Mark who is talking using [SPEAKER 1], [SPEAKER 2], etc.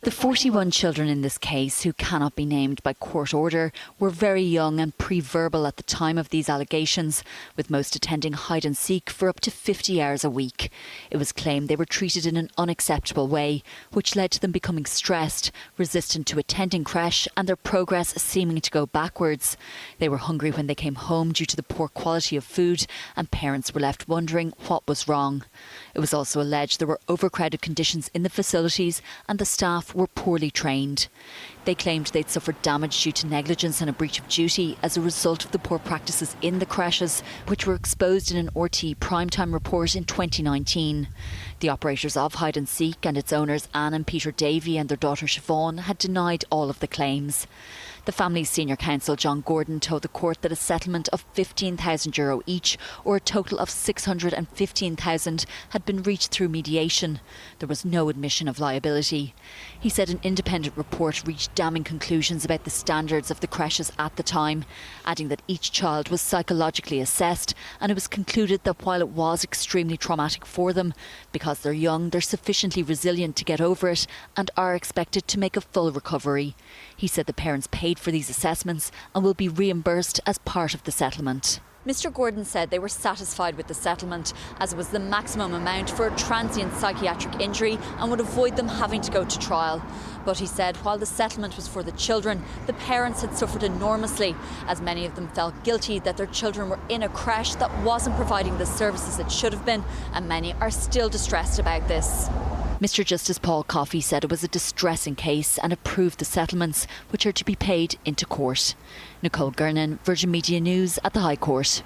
[SPEAKER 1] The 41 children in this case, who cannot be named by court order, were very young and pre-verbal at the time of these allegations, with most attending Hyde and Seek for up to 50 hours a week. It was claimed they were treated in an unacceptable way, which led to them becoming stressed, resistant to attending creche, and their progress seeming to go backwards. They were hungry when they came home due to the poor quality of food, and parents were left wondering what was wrong. It was also alleged there were overcrowded conditions in the facilities and the staff were poorly trained. They claimed they'd suffered damage due to negligence and a breach of duty as a result of the poor practices in the creches, which were exposed in an RT primetime report in 2019. The operators of Hyde and Seek and its owners Anne and Peter Davey and their daughter Siobhan had denied all of the claims. The family's senior counsel John Gordon told the court that a settlement of €15,000 each, or a total of $615,000, had been reached through mediation. There was no admission of liability. He said an independent report reached damning conclusions about the standards of the creches at the time, adding that each child was psychologically assessed, and it was concluded that while it was extremely traumatic for them, because they're young, they're sufficiently resilient to get over it and are expected to make a full recovery. He said the parents paid for these assessments and will be reimbursed as part of the settlement. Mr. Gordon said they were satisfied with the settlement, as it was the maximum amount for a transient psychiatric injury and would avoid them having to go to trial. But he said while the settlement was for the children, the parents had suffered enormously, as many of them felt guilty that their children were in a creche that wasn't providing the services it should have been, and many are still distressed about this. Mr. Justice Paul Coffey said it was a distressing case and approved the settlements, which are to be paid into court. Nicole Gernan, Virgin Media News at the High Court.